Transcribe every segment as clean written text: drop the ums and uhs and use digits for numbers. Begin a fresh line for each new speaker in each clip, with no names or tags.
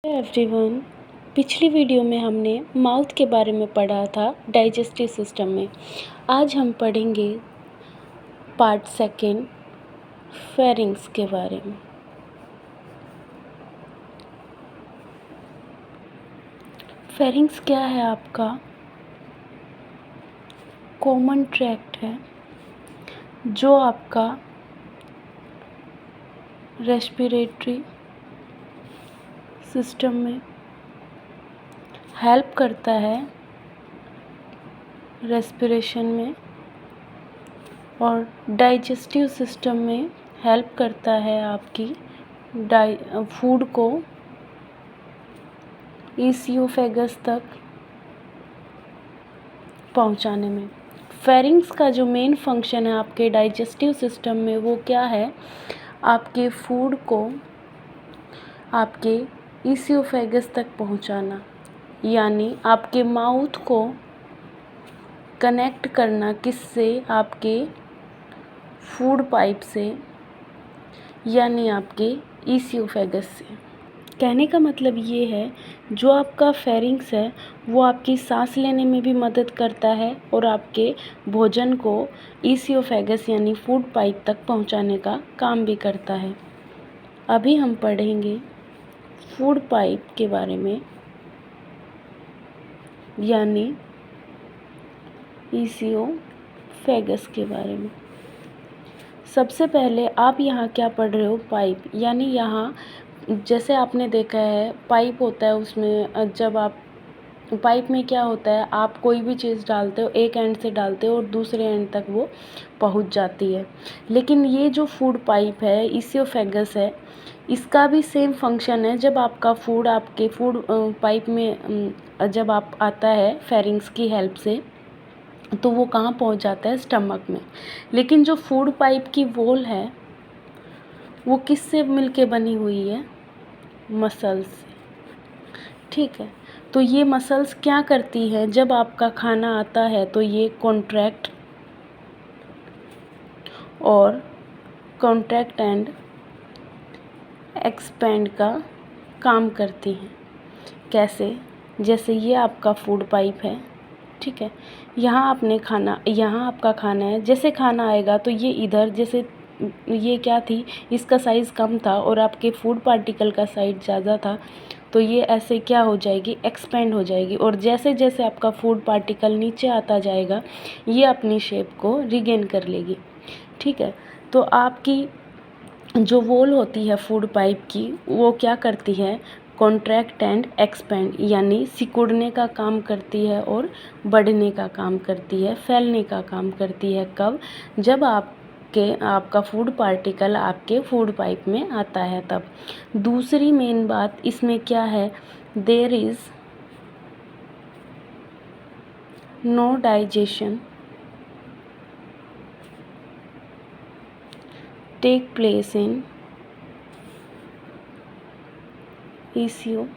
Everyone, पिछली video में हमने माउथ के बारे में पढ़ा था डाइजेस्टिव सिस्टम में। आज हम पढ़ेंगे पार्ट सेकेंड फेरिंग्स के बारे में। फेरिंग्स क्या है? आपका कॉमन ट्रैक्ट है जो आपका रेस्पिरेटरी सिस्टम में हेल्प करता है रेस्पिरेशन में, और डाइजेस्टिव सिस्टम में हेल्प करता है आपकी फूड को ईसियोफेगस तक पहुंचाने में। फेरिंग्स का जो मेन फंक्शन है आपके डाइजेस्टिव सिस्टम में वो क्या है? आपके फूड को आपके ईसियोफेगस तक पहुंचाना, यानी आपके माउथ को कनेक्ट करना। किससे? आपके फूड पाइप से, यानी आपके ईसियोफेगस से। कहने का मतलब ये है, जो आपका फेरिंग्स है वो आपकी सांस लेने में भी मदद करता है और आपके भोजन को ईसियोफेगस यानी फूड पाइप तक पहुंचाने का काम भी करता है। अभी हम पढ़ेंगे फूड पाइप के बारे में, यानी ईसियोफेगस के बारे में। सबसे पहले आप यहाँ क्या पढ़ रहे हो? पाइप, यानी यहाँ जैसे आपने देखा है पाइप होता है, उसमें जब आप पाइप में क्या होता है, आप कोई भी चीज़ डालते हो, एक एंड से डालते हो और दूसरे एंड तक वो पहुंच जाती है। लेकिन ये जो फूड पाइप है, ईसियोफेगस है, इसका भी सेम फंक्शन है। जब आपका फूड आपके फूड पाइप में जब आप आता है फेरिंग्स की हेल्प से, तो वो कहाँ पहुंच जाता है? स्टमक में। लेकिन जो फूड पाइप की वॉल है वो किससे मिलके बनी हुई है? मसल्स से। ठीक है, तो ये मसल्स क्या करती है? जब आपका खाना आता है तो ये कॉन्ट्रैक्ट एंड एक्सपेंड का काम करती हैं। कैसे? जैसे ये आपका फूड पाइप है, ठीक है, यहाँ आपका खाना है। जैसे खाना आएगा तो ये इधर, जैसे ये क्या थी, इसका साइज़ कम था और आपके फूड पार्टिकल का साइज़ ज़्यादा था, तो ये ऐसे क्या हो जाएगी? एक्सपेंड हो जाएगी। और जैसे जैसे आपका फूड पार्टिकल नीचे आता जाएगा, ये अपनी शेप को रिगेन कर लेगी। ठीक है, तो आपकी जो वॉल होती है फूड पाइप की, वो क्या करती है? कॉन्ट्रैक्ट एंड एक्सपेंड, यानी सिकुड़ने का काम करती है और बढ़ने का काम करती है, फैलने का काम करती है। कब? जब आपका फूड पार्टिकल आपके फूड पाइप में आता है तब। दूसरी मेन बात इसमें क्या है? There is no digestion take place in oesophagus.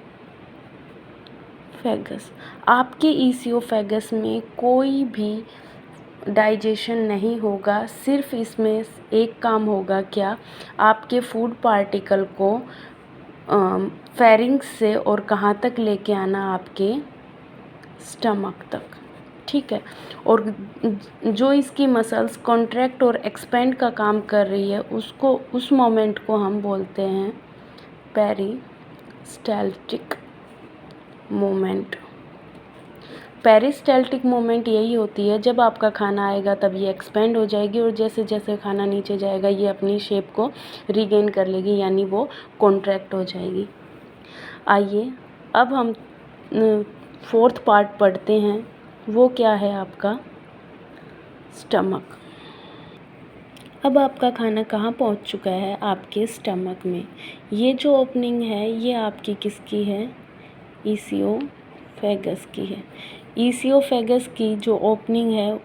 आपके ईसियोफेगस में कोई भी डाइजेशन नहीं होगा। सिर्फ इसमें एक काम होगा, क्या? आपके फूड पार्टिकल को फेरिंग्स से और कहाँ तक लेके आना? आपके स्टमक तक। ठीक है, और जो इसकी मसल्स कॉन्ट्रैक्ट और एक्सपेंड का काम कर रही है, उस मोमेंट को हम बोलते हैं पेरिस्टैल्टिक मोमेंट। पेरिस्टैल्टिक मोमेंट यही होती है, जब आपका खाना आएगा तब ये एक्सपेंड हो जाएगी और जैसे जैसे खाना नीचे जाएगा ये अपनी शेप को रिगेन कर लेगी, यानी वो कॉन्ट्रैक्ट हो जाएगी। आइए अब हम फोर्थ पार्ट पढ़ते हैं। वो क्या है? आपका स्टमक। अब आपका खाना कहाँ पहुँच चुका है? आपके स्टमक में। ये जो ओपनिंग है ये आपकी किसकी है? ईसियोफेगस की है। ईसियोफेगस की जो ओपनिंग है,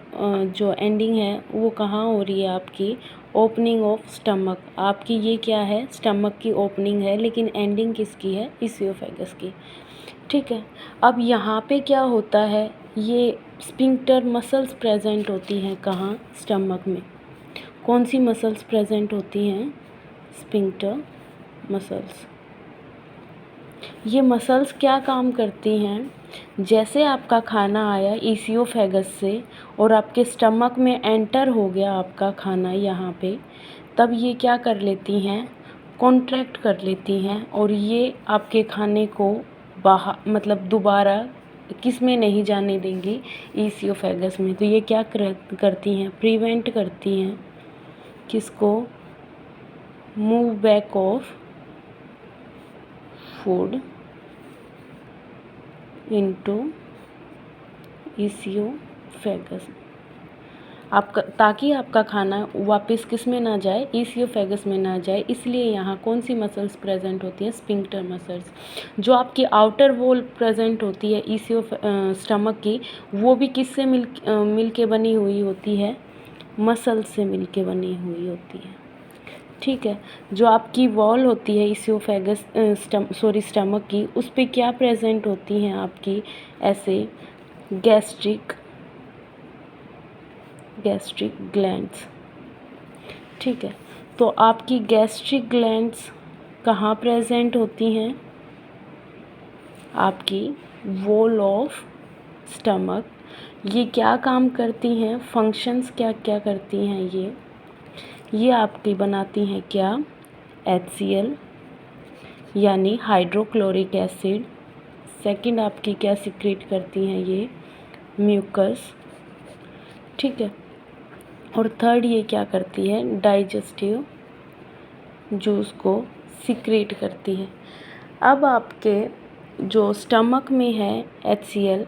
जो एंडिंग है, वो कहाँ हो रही है? आपकी ओपनिंग ऑफ स्टमक। आपकी ये क्या है? स्टमक की ओपनिंग है, लेकिन एंडिंग किसकी है? ईसियोफेगस की। ठीक है, अब यहाँ पे क्या होता है? ये स्फिंक्टर मसल्स प्रेजेंट होती हैं। कहाँ? स्टमक में। कौन सी मसल्स प्रेजेंट होती हैं? Sphincter muscles. ये मसल्स क्या काम करती हैं, जैसे आपका खाना आया ईसियोफेगस से और आपके स्टमक में एंटर हो गया आपका खाना यहाँ पे, तब ये क्या कर लेती हैं, कॉन्ट्रैक्ट कर लेती हैं और ये आपके खाने को बाहर मतलब दोबारा किस में नहीं जाने देंगी, ईसियोफेगस में। तो ये क्या करती हैं, प्रिवेंट करती हैं किसको, move back of food into oesophagus, आपका ताकि आपका खाना वापस किस में ना जाए, ईसियोफेगस में ना जाए। इसलिए यहाँ कौन सी मसल्स प्रेजेंट होती हैं, स्फिंक्टर मसल्स। जो आपकी आउटर वॉल प्रेजेंट होती है स्टमक की, वो भी किससे मिल के बनी हुई होती है, मसल्स से मिल के बनी हुई होती है। ठीक है, जो आपकी वॉल होती है ईसियोफेगस स्टमक की, उस पे क्या प्रेजेंट होती हैं आपकी, ऐसे गैस्ट्रिक ग्लैंड्स। ठीक है, तो आपकी गैस्ट्रिक ग्लैंड्स कहाँ प्रेजेंट होती हैं, आपकी वॉल ऑफ स्टमक। ये क्या काम करती हैं, फंक्शंस क्या क्या करती हैं, ये आपकी बनाती हैं क्या, HCl यानी हाइड्रोक्लोरिक एसिड। सेकंड आपकी क्या सिक्रेट करती हैं, ये म्यूकस। ठीक है, और थर्ड ये क्या करती है, डाइजेस्टिव जूस को सिक्रेट करती है। अब आपके जो स्टमक में है HCl,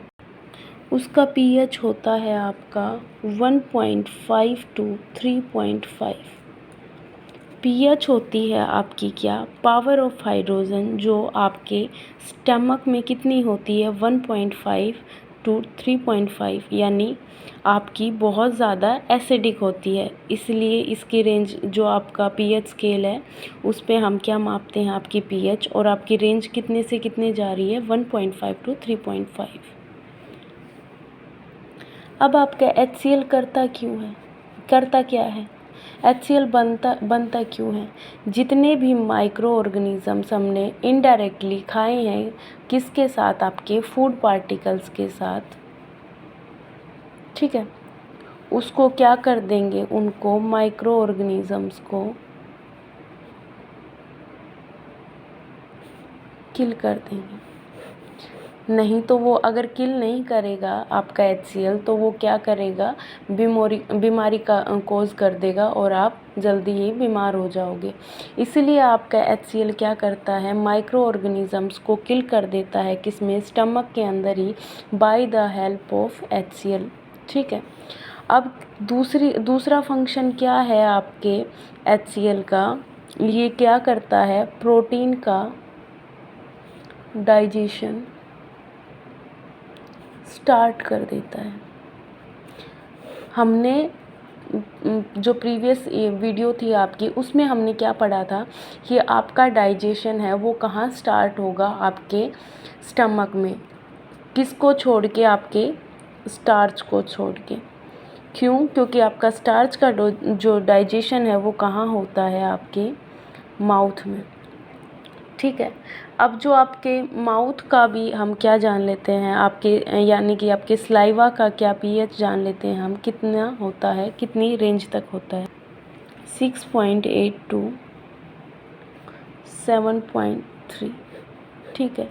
उसका pH होता है आपका 1.5 to 3.5। pH होती है आपकी क्या, पावर ऑफ हाइड्रोजन, जो आपके स्टमक में कितनी होती है, 1.5 to 3.5, यानी आपकी बहुत ज़्यादा एसिडिक होती है। इसलिए इसकी रेंज, जो आपका pH स्केल है, उस पे हम क्या मापते हैं, आपकी pH, और आपकी रेंज कितने से कितने जा रही है, 1.5 to 3.5। अब आपका HCl करता क्या है, HCl बनता क्यों है, जितने भी माइक्रो ऑर्गेनिजम्स हमने इनडायरेक्टली खाए हैं, किसके साथ, आपके फूड पार्टिकल्स के साथ। ठीक है, उसको क्या कर देंगे, उनको माइक्रो ऑर्गेनिजम्स को किल कर देंगे। नहीं तो वो अगर किल नहीं करेगा आपका HCl, तो वो क्या करेगा, बीमारी का कोज कर देगा और आप जल्दी ही बीमार हो जाओगे। इसीलिए आपका HCl क्या करता है, माइक्रो ऑर्गेनिजम्स को किल कर देता है, किसमें, स्टमक के अंदर ही, by the help of HCl। ठीक है, अब दूसरा फंक्शन क्या है आपके HCl का, ये क्या करता है, प्रोटीन का डाइजेशन स्टार्ट कर देता है। हमने जो प्रीवियस वीडियो थी आपकी, उसमें हमने क्या पढ़ा था कि आपका डाइजेशन है वो कहाँ स्टार्ट होगा, आपके स्टमक में। किसको छोड़ के, आपके स्टार्च को छोड़ के। क्यों, क्योंकि आपका स्टार्च का जो डाइजेशन है वो कहाँ होता है, आपके माउथ में। ठीक है, अब जो आपके माउथ का भी हम क्या जान लेते हैं, आपके यानी कि आपके स्लाइवा का क्या pH जान लेते हैं हम, कितना होता है, कितनी रेंज तक होता है, 6.8 to 7.3। ठीक है,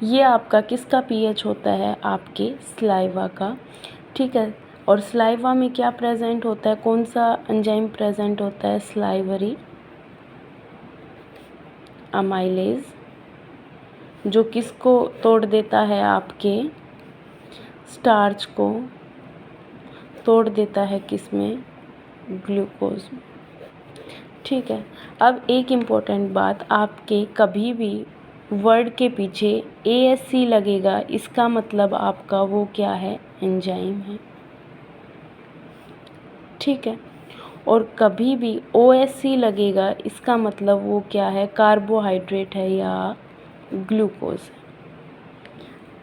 ये आपका किसका pH होता है, आपके स्लाइवा का। ठीक है, और स्लाइवा में क्या प्रेजेंट होता है, कौन सा एंजाइम प्रेजेंट होता है, स्लाइवरी अमाइलेज, जो किसको तोड़ देता है, आपके स्टार्च को तोड़ देता है, किसमें, ग्लूकोज में। ठीक है, अब एक इम्पोर्टेंट बात, आपके कभी भी वर्ड के पीछे ASC लगेगा, इसका मतलब आपका वो क्या है, एंजाइम है। ठीक है, और कभी भी OSC लगेगा, इसका मतलब वो क्या है, कार्बोहाइड्रेट है या ग्लूकोज।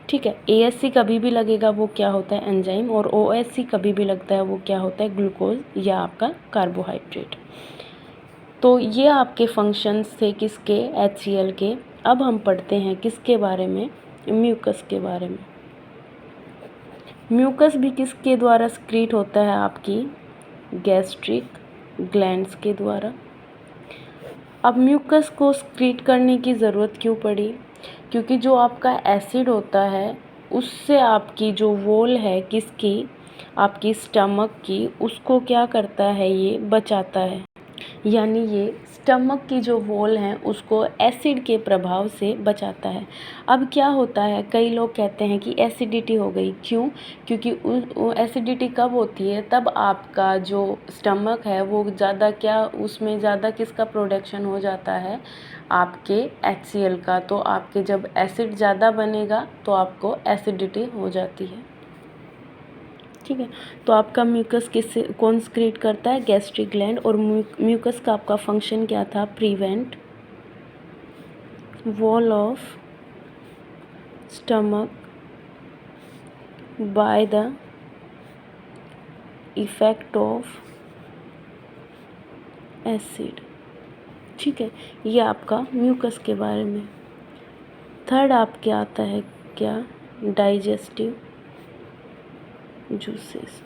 ठीक है, ASC कभी भी लगेगा वो क्या होता है, एंजाइम, और OSC कभी भी लगता है वो क्या होता है, ग्लूकोज या आपका कार्बोहाइड्रेट। तो ये आपके फंक्शंस थे किसके, HCl के। अब हम पढ़ते हैं किसके बारे में, म्यूकस के बारे में। म्यूकस भी किसके द्वारा सिक्रीट होता है, आपकी गैस्ट्रिक ग्लैंड्स के द्वारा। अब म्यूकस को सिक्रीट करने की ज़रूरत क्यों पड़ी, क्योंकि जो आपका एसिड होता है उससे आपकी जो वॉल है किसकी, आपकी स्टमक की, उसको क्या करता है, ये बचाता है। यानी ये स्टमक की जो वॉल है उसको एसिड के प्रभाव से बचाता है। अब क्या होता है, कई लोग कहते हैं कि एसिडिटी हो गई, क्यों, क्योंकि एसिडिटी कब होती है, तब आपका जो स्टमक है वो ज़्यादा क्या, उसमें ज़्यादा किसका प्रोडक्शन हो जाता है, आपके HCl का। तो आपके जब एसिड ज़्यादा बनेगा तो आपको एसिडिटी हो जाती है। ठीक है, तो आपका म्यूकस किससे, कौन सिक्रीट करता है, गैस्ट्रिक ग्लैंड। और म्यूकस का आपका फंक्शन क्या था, prevent wall of stomach by the effect of acid. ठीक है, ये आपका म्यूकस के बारे में। थर्ड आपके आता है क्या, डाइजेस्टिव जूसेस।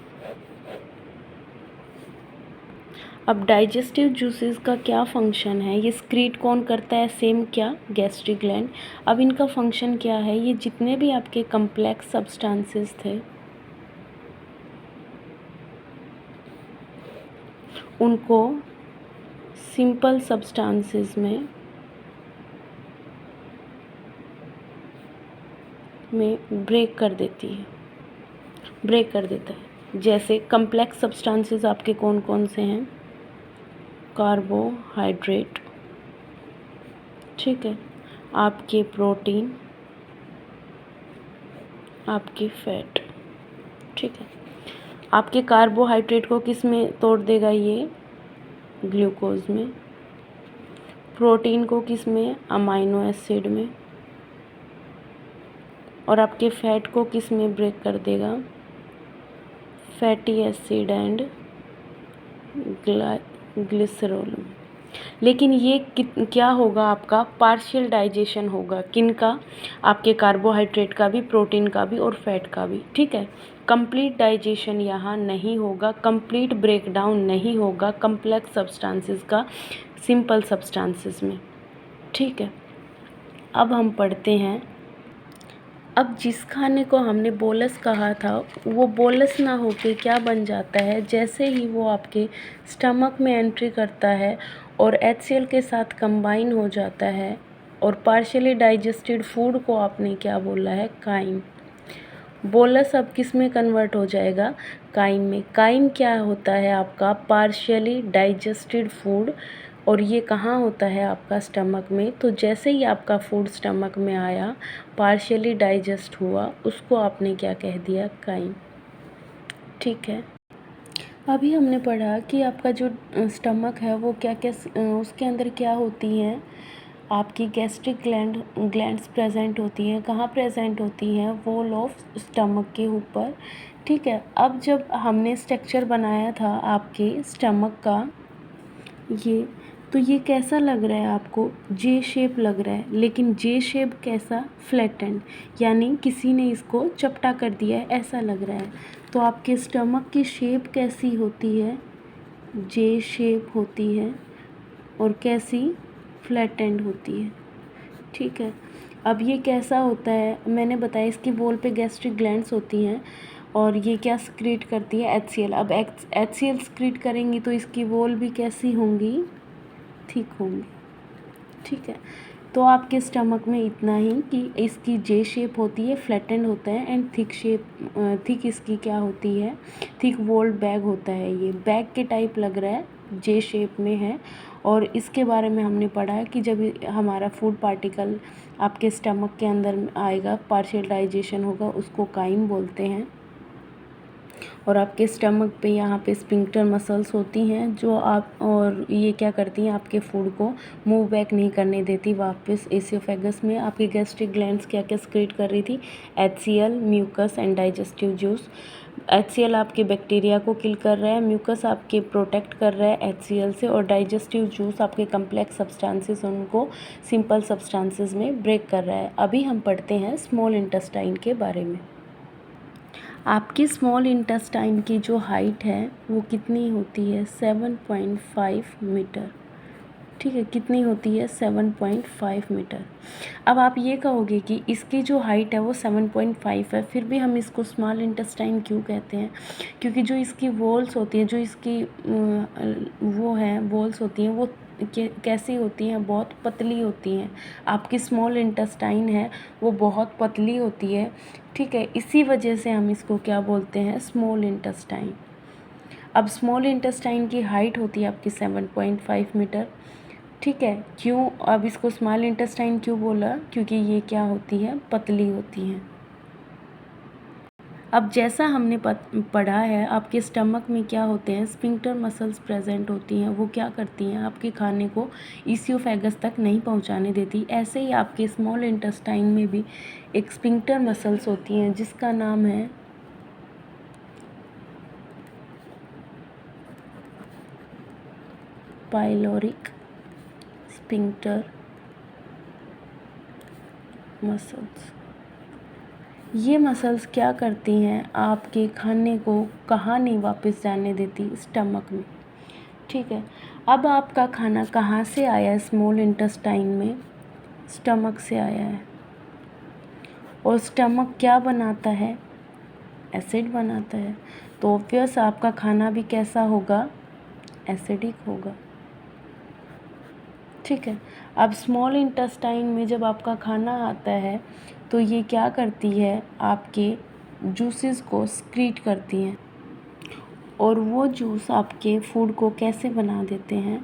अब डाइजेस्टिव जूसेस का क्या फंक्शन है, ये सिक्रीट कौन करता है, सेम क्या, गैस्ट्रिक ग्लैंड। अब इनका फंक्शन क्या है, ये जितने भी आपके कम्प्लेक्स सब्सटेंसेस थे उनको सिंपल सब्सटेंसेस में ब्रेक कर देती है, ब्रेक कर देता है। जैसे कम्प्लेक्स सब्सटेंसेस आपके कौन कौन से हैं, कार्बोहाइड्रेट, ठीक है, आपके प्रोटीन, आपके फैट। ठीक है, आपके कार्बोहाइड्रेट को किस में तोड़ देगा, ये ग्लूकोज में। प्रोटीन को किस में, अमाइनो एसिड में। और आपके फैट को किस में ब्रेक कर देगा, फैटी एसिड एंड ग्लिसरॉल में। लेकिन ये क्या होगा, आपका पार्शियल डाइजेशन होगा, किनका, आपके कार्बोहाइड्रेट का भी, प्रोटीन का भी और फैट का भी। ठीक है, कंप्लीट डाइजेशन यहाँ नहीं होगा, कंप्लीट ब्रेकडाउन नहीं होगा कम्प्लेक्स सब्सटेंसेस का सिंपल सब्सटेंसेस में। ठीक है, अब हम पढ़ते हैं। अब जिस खाने को हमने बोलस कहा था वो बोलस ना होके क्या बन जाता है, जैसे ही वो आपके स्टमक में एंट्री करता है और HCl के साथ कंबाइन हो जाता है और पार्शियली डाइजेस्टेड फूड को आपने क्या बोला है, काइम। बोलस अब किस में कन्वर्ट हो जाएगा, काइम में। काइम क्या होता है, आपका पार्शियली डाइजेस्टेड फूड, और ये कहाँ होता है, आपका स्टमक में। तो जैसे ही आपका फूड स्टमक में आया, पार्शियली डाइजेस्ट हुआ, उसको आपने क्या कह दिया, काइम। ठीक है, अभी हमने पढ़ा कि आपका जो स्टमक है वो क्या क्या, उसके अंदर क्या होती हैं, आपकी गैस्ट्रिक ग्लैंड्स प्रेजेंट होती हैं। कहाँ प्रेजेंट होती हैं, वॉल ऑफ स्टमक के ऊपर। ठीक है, अब जब हमने स्ट्रक्चर बनाया था आपके स्टमक का, ये तो ये कैसा लग रहा है आपको, जे शेप लग रहा है, लेकिन जे शेप कैसा, फ्लैटेंड, यानी किसी ने इसको चपटा कर दिया है, ऐसा लग रहा है। तो आपके स्टमक की शेप कैसी होती है, जे शेप होती है, और कैसी, फ्लैटेंड होती है। ठीक है, अब ये कैसा होता है, मैंने बताया इसकी वॉल पे गैस्ट्रिक ग्लैंड्स होती हैं और ये क्या सिक्रीट करती है, HCl। अब HCl सिक्रीट करेंगी तो इसकी वॉल भी कैसी होंगी, थिक होंगी। ठीक है, तो आपके स्टमक में इतना ही कि इसकी जे शेप होती है, फ्लैटेंड होता है, एंड थिक शेप, थिक इसकी क्या होती है, थिक वॉल्ड बैग होता है। ये बैग के टाइप लग रहा है, जे शेप में है। और इसके बारे में हमने पढ़ा है कि जब हमारा फूड पार्टिकल आपके स्टमक के अंदर आएगा, पार्शियल डाइजेशन होगा, उसको काइम बोलते हैं। और आपके स्टमक पे यहाँ पे स्फिंक्टर मसल्स होती हैं जो आप और ये क्या करती हैं, आपके फूड को मूव बैक नहीं करने देती वापस एसियोफेगस में। आपकी गैस्ट्रिक ग्लैंड्स क्या क्या सिक्रीट कर रही थी, HCl, mucus and digestive juice. HCl आपके बैक्टीरिया को किल कर रहा है, म्यूकस आपके प्रोटेक्ट कर रहा है HCl से, और डाइजेस्टिव जूस आपके कम्प्लेक्स सब्सटेंसेस उनको सिंपल सब्सटेंसेस में ब्रेक कर रहा है। अभी हम पढ़ते हैं स्मॉल इंटेस्टाइन के बारे में। आपकी स्मॉल इंटेस्टाइन की जो हाइट है वो कितनी होती है, 7.5 मीटर। ठीक है, कितनी होती है, 7.5 मीटर। अब आप ये कहोगे कि इसकी जो हाइट है वो 7.5 है, फिर भी हम इसको स्मॉल इंटेस्टाइन क्यों कहते हैं? क्योंकि जो इसकी वॉल्स होती हैं, जो इसकी वो है वॉल्स होती हैं, वो कैसी होती हैं, बहुत पतली होती हैं। आपकी स्मॉल इंटेस्टाइन है वो बहुत पतली होती है। ठीक है, इसी वजह से हम इसको क्या बोलते हैं, स्मॉल इंटेस्टाइन। अब स्मॉल इंटेस्टाइन की हाइट होती है आपकी 7.5 मीटर। ठीक है, क्यों अब इसको स्मॉल इंटेस्टाइन क्यों बोला, क्योंकि ये क्या होती है, पतली होती हैं। अब जैसा हमने पढ़ा है, आपके स्टमक में क्या होते हैं, स्फिंक्टर मसल्स प्रेजेंट होती हैं। वो क्या करती हैं, आपके खाने को इसियोफेगस तक नहीं पहुंचाने देती। ऐसे ही आपके स्मॉल इंटेस्टाइन में भी एक स्फिंक्टर मसल्स होती हैं जिसका नाम है पाइलोरिक स्फिंक्टर मसल्स। ये मसल्स क्या करती हैं, आपके खाने को कहाँ नहीं वापस जाने देती, स्टमक में। ठीक है, अब आपका खाना कहाँ से आया है, स्मॉल इंटेस्टाइन में, स्टमक से आया है। और स्टमक क्या बनाता है, एसिड बनाता है। तो ऑब्वियस आपका खाना भी कैसा होगा, एसिडिक होगा। ठीक है, अब स्मॉल इंटेस्टाइन में जब आपका खाना आता है तो ये क्या करती है, आपके जूसेस को सिक्रीट करती हैं, और वो जूस आपके फूड को कैसे बना देते हैं,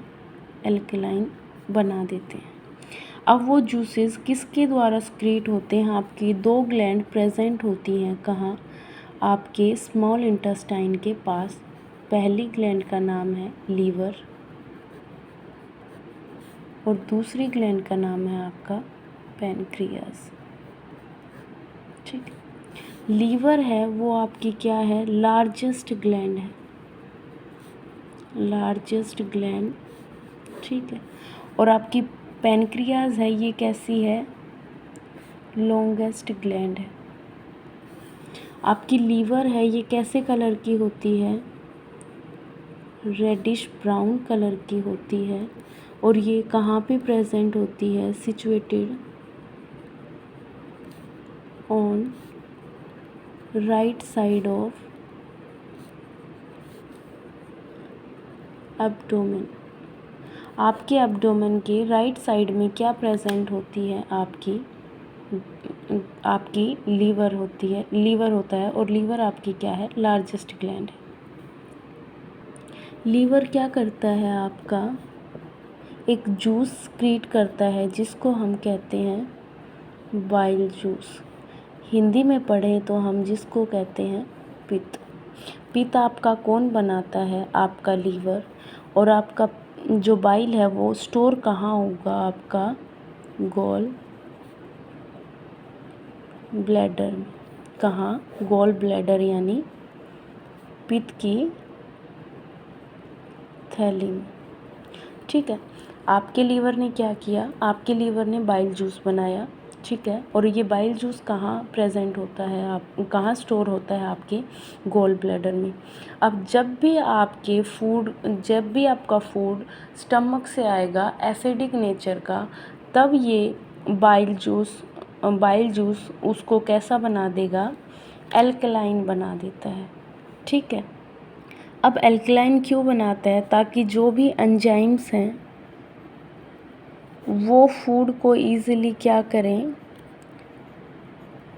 एल्कलाइन बना देते हैं। अब वो जूसेस किसके द्वारा सिक्रीट होते हैं, आपकी 2 ग्लैंड प्रेजेंट होती हैं, कहाँ, आपके स्मॉल इंटेस्टाइन के पास। पहली ग्लैंड का नाम है लीवर और दूसरी ग्लैंड का नाम है आपका पैनक्रियास। ठीक है, लीवर है वो आपकी क्या है, लार्जेस्ट ग्लैंड है, लार्जेस्ट ग्लैंड। ठीक है, और आपकी पैनक्रियास है ये कैसी है, लॉन्गेस्ट ग्लैंड है। आपकी लीवर है ये कैसे कलर की होती है, रेडिश ब्राउन कलर की होती है, और ये कहाँ पे प्रेजेंट होती है, situated on right side of abdomen. आपके एब्डोमेन के राइट साइड में क्या प्रेजेंट होती है, आपकी लीवर होती है, लीवर होता है, और लीवर आपकी क्या है, लार्जेस्ट ग्लैंड है। लीवर क्या करता है, आपका एक जूस सिक्रीट करता है जिसको हम कहते हैं बाइल जूस। हिंदी में पढ़ें तो हम जिसको कहते हैं पित्त। पित्त आपका कौन बनाता है, आपका लीवर। और आपका जो बाइल है वो स्टोर कहाँ होगा, आपका गॉल ब्लैडर में। कहाँ, गॉल ब्लैडर यानी पित्त की थैली में। ठीक है, आपके लीवर ने क्या किया, आपके लीवर ने बाइल जूस बनाया। ठीक है, और ये बाइल जूस कहाँ प्रेजेंट होता है, आप कहाँ स्टोर होता है, आपके गॉल ब्लैडर में। अब जब भी आपका फूड स्टमक से आएगा एसिडिक नेचर का, तब ये बाइल जूस उसको कैसा बना देगा, एल्कलाइन बना देता है। ठीक है, अब एल्कलाइन क्यों बनाता है, ताकि जो भी एंजाइम्स हैं वो फूड को ईज़िली क्या करें,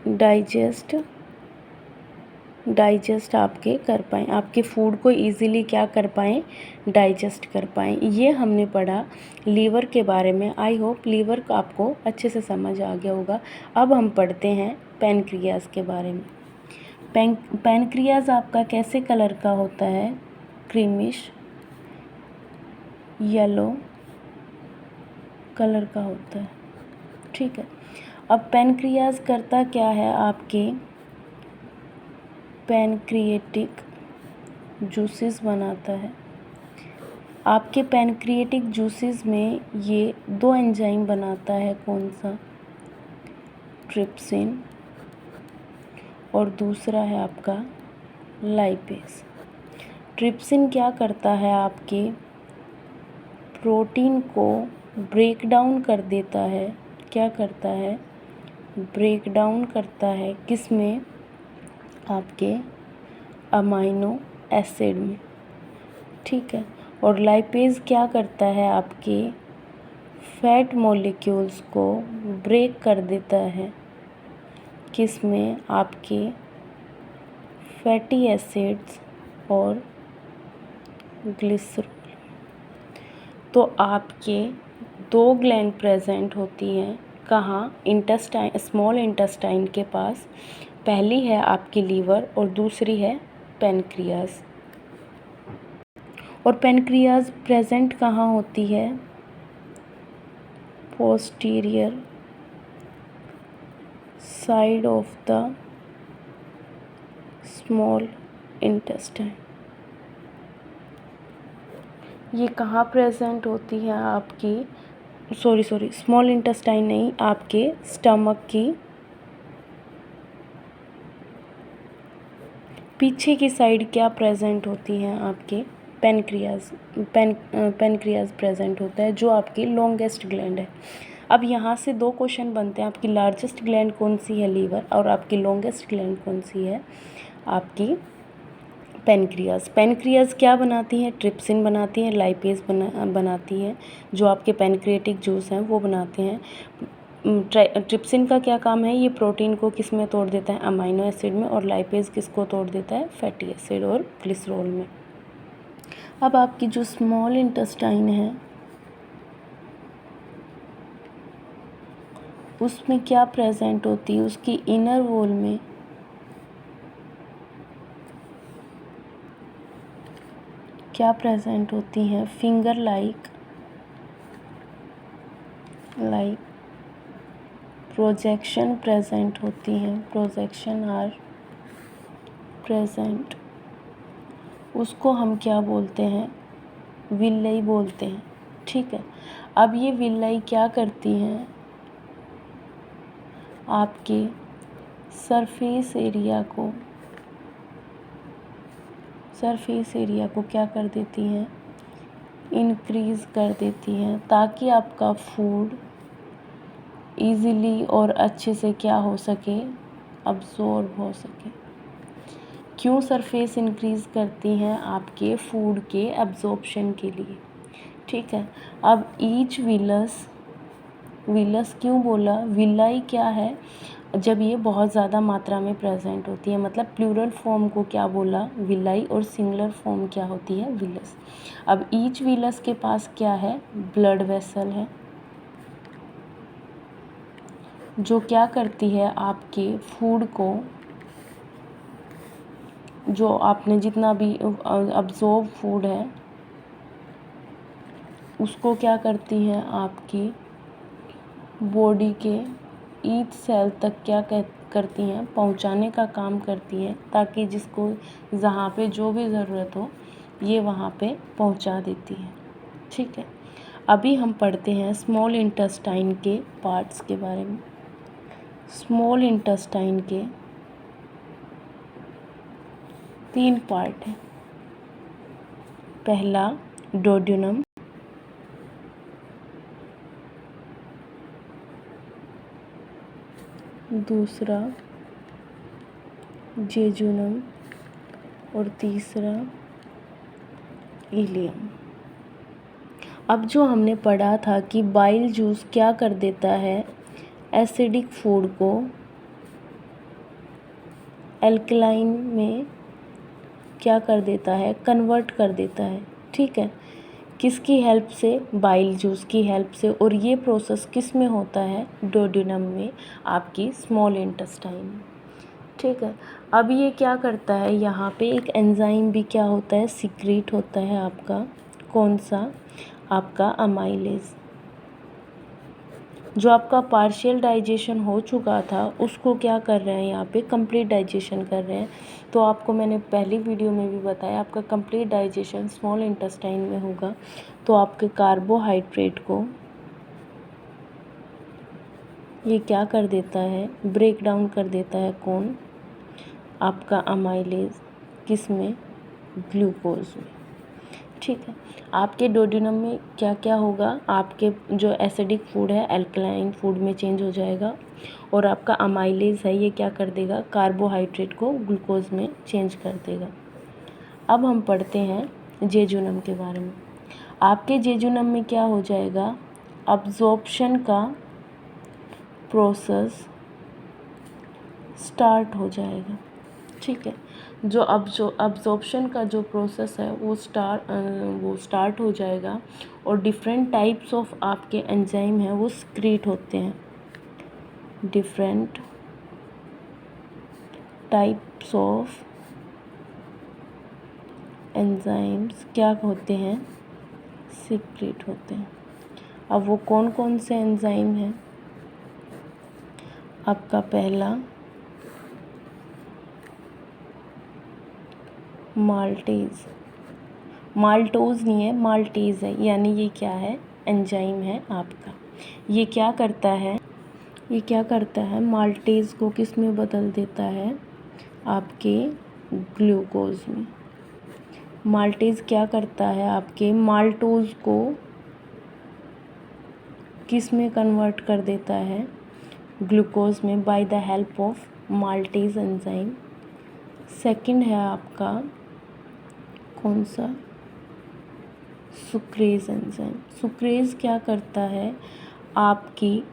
डाइजेस्ट आपके कर पाएँ, आपके फूड को ईज़िली क्या कर पाएँ, डाइजेस्ट कर पाएँ। ये हमने पढ़ा लीवर के बारे में। आई होप लीवर को आपको अच्छे से समझ आ गया होगा। अब हम पढ़ते हैं पैनक्रियास के बारे में। पैनक्रियाज आपका कैसे कलर का होता है? क्रीमिश येलो कलर का होता है, ठीक है। अब पैनक्रियाज करता क्या है? आपके पैनक्रिएटिक जूसेस बनाता है। आपके पैनक्रिएटिक जूसेस में ये 2 एंजाइम बनाता है, कौन सा? ट्रिप्सिन, और दूसरा है आपका लाइपेज। ट्रिप्सिन क्या करता है? आपके प्रोटीन को ब्रेक डाउन कर देता है। क्या करता है? ब्रेक डाउन करता है किस में? आपके अमाइनो एसिड में, ठीक है। और लाइपेज क्या करता है? आपके फैट मॉलिक्यूल्स को ब्रेक कर देता है किस में? आपके फैटी एसिड्स और ग्लिसरॉल। तो आपके 2 ग्लैंड प्रेजेंट होती हैं, कहाँ? इंटेस्टाइन, स्मॉल इंटेस्टाइन के पास। पहली है आपकी लीवर और दूसरी है पैनक्रियाज। और पैनक्रियाज प्रेजेंट कहाँ होती है? Posterior side of the small intestine. ये कहाँ प्रेजेंट होती है? आपकी सॉरी स्मॉल इंटेस्टाइन नहीं, आपके स्टमक की पीछे की साइड क्या प्रेजेंट होती हैं? आपके पैनक्रियाज प्रेजेंट होता है, जो आपकी लॉन्गेस्ट ग्लैंड है। अब यहाँ से 2 क्वेश्चन बनते हैं। आपकी लार्जेस्ट ग्लैंड कौन सी है? लीवर। और आपकी लॉन्गेस्ट ग्लैंड कौन सी है? आपकी पैनक्रियाज। पैनक्रियाज क्या बनाती हैं? ट्रिप्सिन बनाती हैं, लाइपेज बनाती हैं, जो आपके पैनक्रिएटिक जूस हैं वो बनाते हैं। ट्रिप्सिन का क्या काम है? ये प्रोटीन को किस में तोड़ देता है? अमाइनो एसिड में। और लाइपेज किसको तोड़ देता है? फैटी एसिड और ग्लिसरॉल में। अब आपकी जो स्मॉल इंटेस्टाइन है उसमें क्या प्रेजेंट होती है? उसकी इनर वॉल में क्या प्रेजेंट होती हैं? फिंगर लाइक प्रोजेक्शन प्रेजेंट होती हैं। Projection are present. उसको हम क्या बोलते हैं? विल्लाई बोलते हैं, ठीक है। अब ये विल्लाई क्या करती हैं? आपके सरफेस एरिया को क्या कर देती हैं? इंक्रीज़ कर देती हैं, ताकि आपका फूड ईज़िली और अच्छे से क्या हो सके? अब्ज़ॉर्ब हो सके। क्यों सरफेस इंक्रीज़ करती हैं? आपके फूड के एब्जॉर्प्शन के लिए, ठीक है। अब ईच विलस क्यों बोला? विलाई क्या है? जब ये बहुत ज़्यादा मात्रा में प्रेजेंट होती है, मतलब प्लूरल फॉर्म को क्या बोला? विलाई। और सिंगुलर फॉर्म क्या होती है? विलस। अब ईच विलस के पास क्या है? ब्लड वेसल है, जो क्या करती है? आपके फूड को, जो आपने जितना भी अब्जॉर्ब फूड है उसको क्या करती हैं? आपकी बॉडी के ईच सेल तक क्या करती हैं? पहुंचाने का काम करती हैं, ताकि जिसको जहाँ पे जो भी ज़रूरत हो ये वहाँ पे पहुंचा देती है, ठीक है। अभी हम पढ़ते हैं स्मॉल इंटेस्टाइन के पार्ट्स के बारे में। स्मॉल इंटेस्टाइन के 3 पार्ट हैं। पहला डोड्यूनम, दूसरा जेजुनम और तीसरा इलियम। अब जो हमने पढ़ा था कि बाइल जूस क्या कर देता है? एसिडिक फूड को एल्कलाइन में क्या कर देता है? कन्वर्ट कर देता है, ठीक है। किसकी हेल्प से? बाइल जूस की हेल्प से। और ये प्रोसेस किस में होता है? डोड्यूनम में, आपकी स्मॉल इंटेस्टाइन में, ठीक है। अब ये क्या करता है, यहाँ पे एक एंजाइम भी क्या होता है, सीक्रेट होता है आपका, कौन सा, आपका अमाइलेज। जो आपका पार्शियल डाइजेशन हो चुका था उसको क्या कर रहे हैं यहाँ पे, कंप्लीट डाइजेशन कर रहे हैं। तो आपको मैंने पहली वीडियो में भी बताया, आपका कंप्लीट डाइजेशन स्मॉल इंटेस्टाइन में होगा। तो आपके कार्बोहाइड्रेट को ये क्या कर देता है, ब्रेक डाउन कर देता है, कौन, आपका अमाइलेज, किस में, ग्लूकोज में। ठीक है। आपके डोडिनम में क्या क्या होगा, आपके जो एसिडिक फूड है अल्कलाइन फूड में चेंज हो जाएगा, और आपका अमाइलेज है ये क्या कर देगा, कार्बोहाइड्रेट को ग्लूकोज में चेंज कर देगा। अब हम पढ़ते हैं जेजुनम के बारे में। आपके जेजुनम में क्या हो जाएगा, अब्जॉर्प्शन का प्रोसेस स्टार्ट हो जाएगा। ठीक है। जो अब्जॉर्प्शन का जो प्रोसेस है वो स्टार्ट हो जाएगा, और डिफरेंट टाइप्स ऑफ आपके एंजाइम हैं वो सिक्रीट होते हैं। डिफरेंट टाइप्स ऑफ एंजाइम्स क्या होते हैं, सिक्रीट होते हैं। अब वो कौन कौन से एंजाइम हैं, आपका पहला माल्टेज, माल्टोज नहीं है, माल्टेज है, यानी ये क्या है, एंजाइम है आपका। ये क्या करता है, ये क्या करता है, माल्टेज को किस में बदल देता है, आपके ग्लूकोज में। माल्टेज क्या करता है, आपके माल्टोज को किस में कन्वर्ट कर देता है, ग्लूकोज में, bye the help of maltase enzyme. Second है आपका कौन सा, सुक्रेज एंजाइम। सुक्रेज क्या करता है, आपकी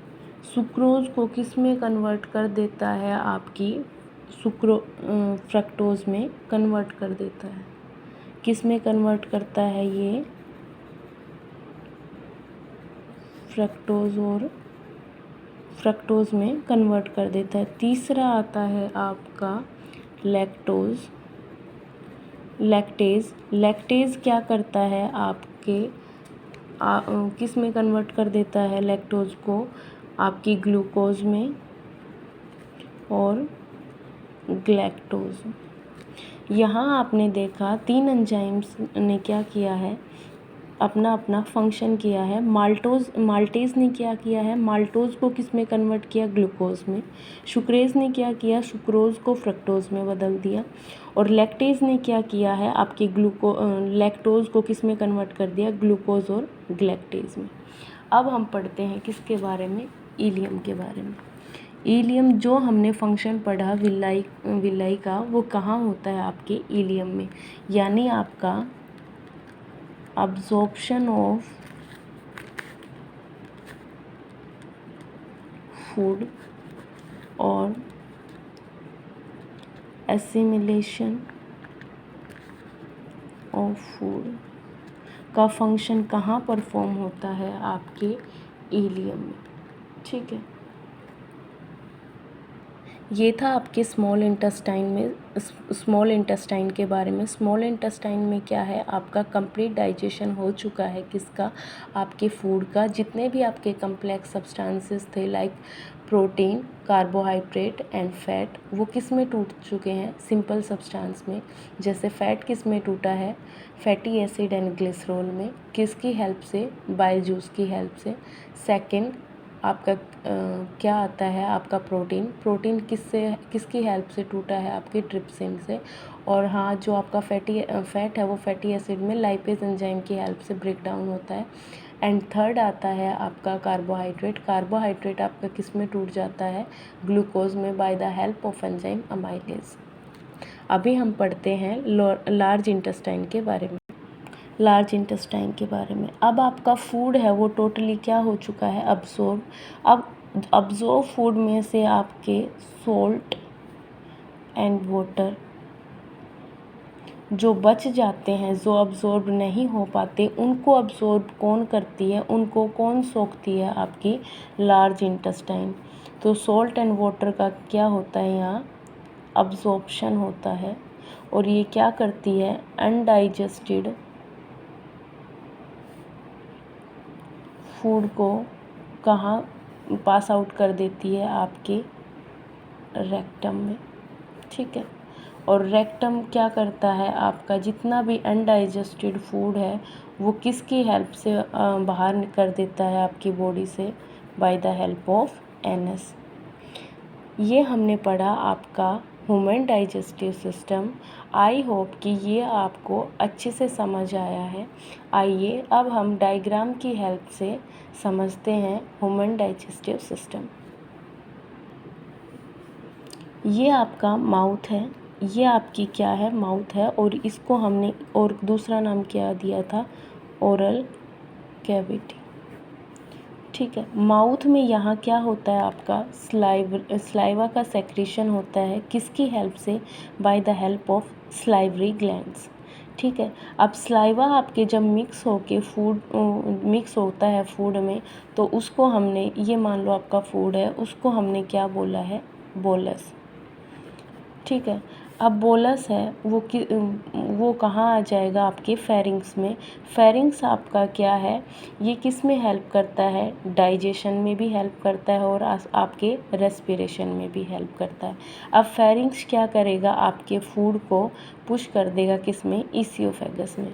सुक्रोज को किस में कन्वर्ट कर देता है, आपकी फ्रक्टोज में कन्वर्ट कर देता है। किस में कन्वर्ट करता है ये, फ्रक्टोज में कन्वर्ट कर देता है। तीसरा आता है आपका लैक्टेज क्या करता है, आपके किस में कन्वर्ट कर देता है लैक्टोज को, आपकी ग्लूकोज में और ग्लैक्टोज। यहाँ आपने देखा 3 एंजाइम्स ने क्या किया है, अपना अपना फंक्शन किया है। माल्टेज ने क्या किया है, माल्टोज को किस में कन्वर्ट किया, ग्लूकोज में। सुक्रेज ने क्या किया, सुक्रोज को फ्रक्टोज में बदल दिया। और लैक्टेज ने क्या किया है, आपकी लैक्टोज को किस में कन्वर्ट कर दिया, ग्लूकोज और ग्लैक्टेज में। अब हम पढ़ते हैं किसके बारे में, इलियम के बारे में। इलियम जो हमने फंक्शन पढ़ा विलाई का, वो कहाँ होता है, आपके इलियम में। यानी आपका absorption of food और assimilation of food का फंक्शन कहाँ परफॉर्म होता है, आपके इलियम में। ठीक है। ये था आपके स्मॉल इंटेस्टाइन के बारे में। स्मॉल इंटेस्टाइन में क्या है, आपका कंप्लीट डाइजेशन हो चुका है, किसका, आपके फूड का। जितने भी आपके कम्प्लेक्स सब्सटेंसेस थे like protein, carbohydrate and fat, वो किस में टूट चुके हैं, सिंपल सब्सटेंस में। जैसे फैट किस में टूटा है, फैटी एसिड एंड ग्लिसरॉल में। किसकी हेल्प से, बाइल जूस की हेल्प से। सेकंड आपका क्या आता है, आपका प्रोटीन किसकी हेल्प से टूटा है, आपकी ट्रिप्सिन से। और हाँ, जो आपका फैट है वो फैटी एसिड में लाइपेज एंजाइम की हेल्प से ब्रेक डाउन होता है। एंड थर्ड आता है आपका कार्बोहाइड्रेट आपका किस में टूट जाता है, ग्लूकोज में, bye the help of enzyme amylase. अभी हम पढ़ते हैं लार्ज इंटेस्टाइन के बारे में। अब आपका फूड है वो टोटली क्या हो चुका है, अब्सॉर्ब। अब अब्सॉर्ब फूड में से आपके सॉल्ट एंड वाटर जो बच जाते हैं, जो अब्सॉर्ब नहीं हो पाते, उनको अब्सॉर्ब कौन करती है, उनको कौन सोखती है, आपकी लार्ज इंटेस्टाइन। तो सॉल्ट एंड वाटर का क्या होता है यहाँ, अब्जॉर्प्शन होता है और ये क्या करती है, अनडाइजेस्टेड फूड को कहाँ पास आउट कर देती है, आपके रेक्टम में। ठीक है, और रेक्टम क्या करता है, आपका जितना भी अनडाइजेस्टेड फूड है वो किसकी हेल्प से बाहर कर देता है आपकी बॉडी से, bye the help of anus. ये हमने पढ़ा आपका human digestive system. I hope कि ये आपको अच्छे से समझ आया है। आइए अब हम डायग्राम की हेल्प से समझते हैं ह्यूमन डाइजेस्टिव सिस्टम। ये आपका माउथ है, ये आपकी क्या है, माउथ है, और इसको हमने और दूसरा नाम क्या दिया था, ओरल कैविटी। ठीक है, माउथ में यहाँ क्या होता है, आपका स्लाइवा का सेक्रेशन होता है, किसकी हेल्प से, bye the help of salivary glands. ठीक है, अब स्लाइवा आपके जब मिक्स होता है फूड में, तो उसको हमने, ये मान लो आपका फूड है, उसको हमने क्या बोला है, बोलस। ठीक है, अब बोलस है वो कहाँ आ जाएगा, आपके फेरिंग्स में। फेरिंग्स आपका क्या है, ये किस में हेल्प करता है, डाइजेशन में भी हेल्प करता है और आपके रेस्पिरेशन में भी हेल्प करता है। अब फेरिंग्स क्या करेगा, आपके फूड को पुश कर देगा किस में, ईसियोफेगस में।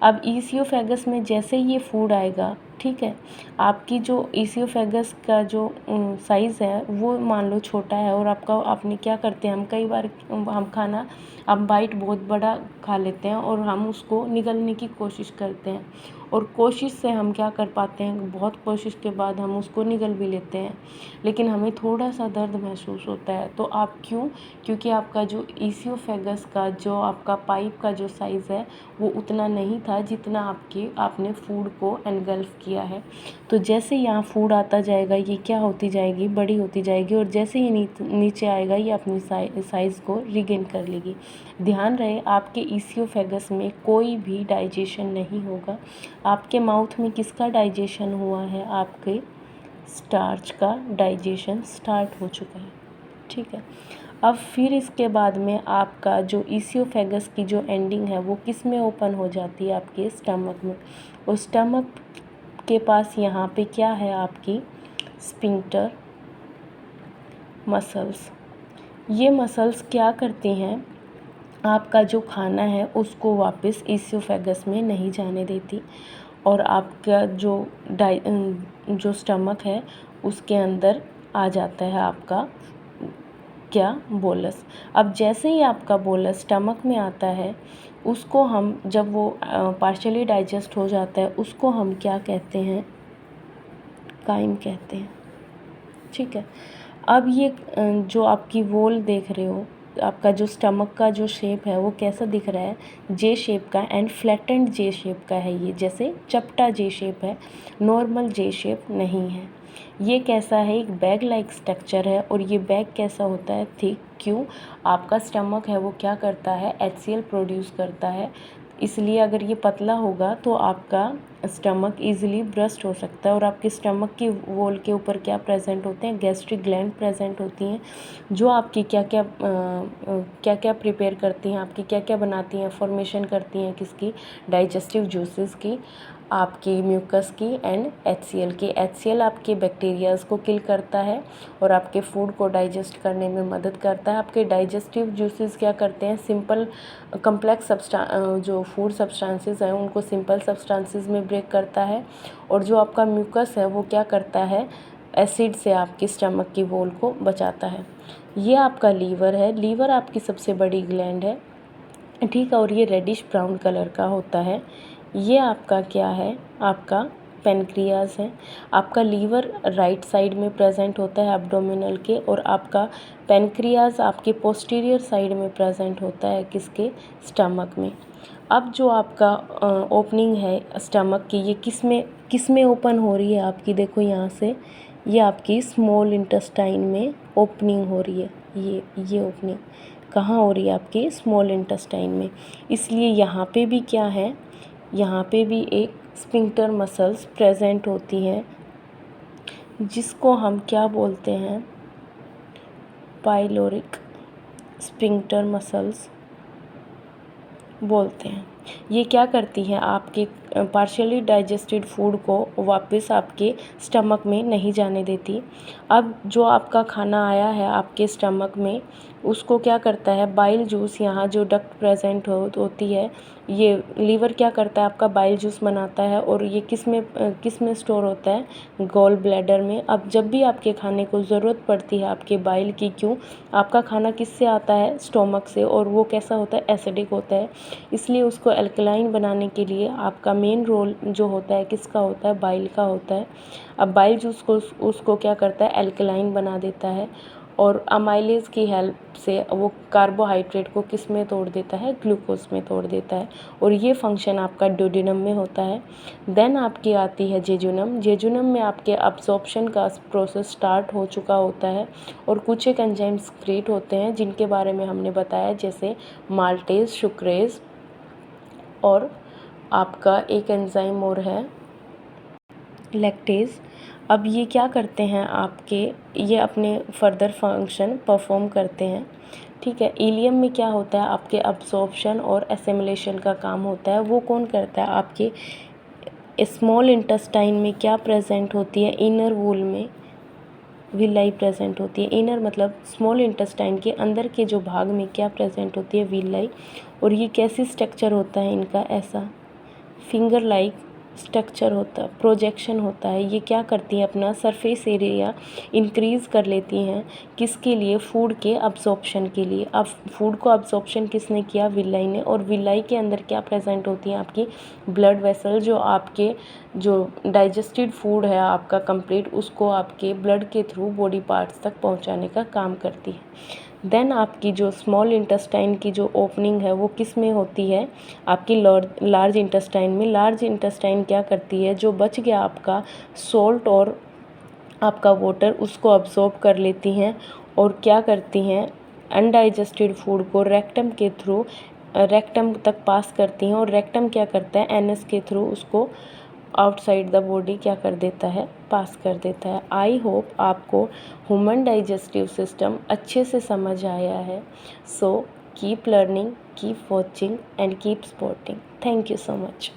अब ईसियोफेगस में जैसे ये फूड आएगा, ठीक है, आपकी जो ईसियोफेगस का जो साइज़ है वो मान लो छोटा है, और आपने क्या करते हैं, हम कई बार हम खाना हम बाइट बहुत बड़ा खा लेते हैं और हम उसको निगलने की कोशिश करते हैं, और कोशिश से हम क्या कर पाते हैं, बहुत कोशिश के बाद हम उसको निगल भी लेते हैं, लेकिन हमें थोड़ा सा दर्द महसूस होता है। तो आप क्यों, क्योंकि आपका जो ईसियोफेगस का जो आपका पाइप का जो साइज़ है वो उतना नहीं था जितना आपने फूड को एनगल्फ किया है। तो जैसे यहाँ फूड आता जाएगा, ये क्या होती जाएगी, बड़ी होती जाएगी, और जैसे ही नीचे आएगा ये अपनी साइज़ को रिगेन कर लेगी। ध्यान रहे, आपके ईसियोफेगस में कोई भी डाइजेशन नहीं होगा। आपके माउथ में किसका डाइजेशन हुआ है, आपके स्टार्च का डाइजेशन स्टार्ट हो चुका है। ठीक है, अब फिर इसके बाद में आपका जो ईसियोफेगस की जो एंडिंग है वो किस में ओपन हो जाती है, आपके स्टमक में। और स्टमक के पास यहाँ पे क्या है, आपकी स्फिंक्टर मसल्स। ये मसल्स क्या करती हैं, आपका जो खाना है उसको वापस ईसियोफेगस में नहीं जाने देती, और आपका जो स्टमक है उसके अंदर आ जाता है आपका क्या, बोलस। अब जैसे ही आपका बोलस स्टमक में आता है, उसको हम जब वो पार्शियली डाइजेस्ट हो जाता है, उसको हम क्या कहते हैं, काइम कहते हैं। ठीक है, अब ये जो आपकी वोल देख रहे हो, आपका जो स्टमक का जो शेप है वो कैसा दिख रहा है, जे शेप का एंड फ्लैटेंड जे शेप का है। ये जैसे चपटा जे शेप है, नॉर्मल जे शेप नहीं है। ये कैसा है, एक बैग लाइक स्ट्रक्चर है, और ये बैग कैसा होता है, थिक। क्यों, आपका स्टमक है वो क्या करता है, HCl प्रोड्यूस करता है, इसलिए अगर ये पतला होगा तो आपका स्टमक इजीली ब्रस्ट हो सकता है। और आपके स्टमक की वॉल के ऊपर क्या प्रेजेंट होते हैं, गैस्ट्रिक ग्लैंड प्रेजेंट होती हैं, जो आपकी क्या क्या प्रिपेयर करती हैं, आपकी क्या क्या बनाती हैं, फॉर्मेशन करती हैं, किसकी, डाइजेस्टिव जूसेस की, आपकी म्यूकस की एंड HCl की। HCl आपके बैक्टीरियाज को किल करता है और आपके फूड को डाइजेस्ट करने में मदद करता है। आपके डाइजेस्टिव जूसेस क्या करते हैं, सिंपल कम्प्लेक्स जो फूड सब्सटेंसेस हैं उनको सिंपल सब्सटेंसेस में ब्रेक करता है, और जो आपका म्यूकस है वो क्या करता है, एसिड से आपकी स्टमक की वॉल को बचाता है। ये आपका लीवर है, लीवर आपकी सबसे बड़ी ग्लैंड है, ठीक है, और ये रेडिश ब्राउन कलर का होता है। ये आपका क्या है, आपका पेनक्रियाज है। आपका लीवर राइट साइड में प्रेजेंट होता है एब्डोमिनल के, और आपका पेनक्रियाज आपके पोस्टीरियर साइड में प्रेजेंट होता है, किसके, स्टमक में। अब जो आपका ओपनिंग है स्टमक की, ये किस में ओपन हो रही है आपकी, देखो यहाँ से, ये आपकी स्मॉल इंटेस्टाइन में ओपनिंग हो रही है। ये ओपनिंग कहाँ हो रही है, आपके स्मॉल इंटेस्टाइन में। इसलिए यहाँ पे भी क्या है, यहाँ पे भी एक स्फिंक्टर मसल्स प्रेजेंट होती हैं, जिसको हम क्या बोलते हैं, पाइलोरिक स्फिंक्टर मसल्स बोलते हैं। ये क्या करती हैं, आपके पार्शियली डाइजेस्टेड फूड को वापस आपके स्टमक में नहीं जाने देती। अब जो आपका खाना आया है आपके स्टमक में, उसको क्या करता है, बाइल जूस, यहाँ जो डक्ट प्रेजेंट होती है, ये लीवर क्या करता है, आपका बाइल जूस बनाता है और ये किस में स्टोर होता है, गॉल ब्लैडर में। अब जब भी आपके खाने को ज़रूरत पड़ती है आपके बाइल की, क्यों, आपका खाना किससे आता है, स्टोमक से, और वो कैसा होता है, एसिडिक होता है, इसलिए उसको अल्कलाइन बनाने के लिए आपका मेन रोल जो होता है किसका होता है, बाइल का होता है। अब बाइल जूस को उसको क्या करता है, अल्कलाइन बना देता है और अमाइलेज की हेल्प से वो कार्बोहाइड्रेट को किस में तोड़ देता है, ग्लूकोज में तोड़ देता है, और ये फंक्शन आपका ड्यूडेनम में होता है। देन आपकी आती है जेजुनम। जेजुनम में आपके अब्जॉर्प्शन का प्रोसेस स्टार्ट हो चुका होता है और कुछ एक एंजाइम्स क्रिएट होते हैं जिनके बारे में हमने बताया, जैसे माल्टेज, सुक्रेज, और आपका एक एंजाइम और है लैक्टेज। अब ये क्या करते हैं आपके, ये अपने फर्दर फंक्शन परफॉर्म करते हैं, ठीक है। इलियम में क्या होता है, आपके अब्सॉर्प्शन और एसिमिलेशन का काम होता है। वो कौन करता है, आपके स्मॉल इंटेस्टाइन में क्या प्रेजेंट होती है, इनर वूल में विलाई प्रेजेंट होती है। इनर मतलब स्मॉल इंटेस्टाइन के अंदर के जो भाग में क्या प्रेजेंट होती है, विलाई। और ये कैसी स्ट्रक्चर होता है इनका, ऐसा फिंगर लाइक स्ट्रक्चर होता है, प्रोजेक्शन होता है। ये क्या करती हैं, अपना सरफेस एरिया इंक्रीज़ कर लेती हैं, किसके लिए, फूड के अब्जॉर्प्शन के लिए। अब फूड को अब्जॉर्प्शन किसने किया, विलाई ने, और विलाई के अंदर क्या प्रेजेंट होती हैं, आपकी ब्लड वेसल, जो आपके जो डाइजेस्टेड फूड है आपका कंप्लीट, उसको आपके ब्लड के थ्रू बॉडी पार्ट्स तक पहुंचाने का काम करती है। देन आपकी जो स्मॉल इंटेस्टाइन की जो ओपनिंग है वो किस में होती है, आपकी लार्ज इंटेस्टाइन में। लार्ज इंटेस्टाइन क्या करती है, जो बच गया आपका सोल्ट और आपका वाटर, उसको अब्सॉर्ब कर लेती हैं और क्या करती हैं, अनडाइजेस्टेड फूड को रेक्टम के थ्रू रेक्टम तक पास करती हैं, और रेक्टम क्या करता है, एनएस के थ्रू उसको आउटसाइड द बॉडी क्या कर देता है, पास कर देता है। आई होप आपको ह्यूमन डाइजेस्टिव सिस्टम अच्छे से समझ आया है। So keep learning, keep watching and keep supporting. Thank you so much.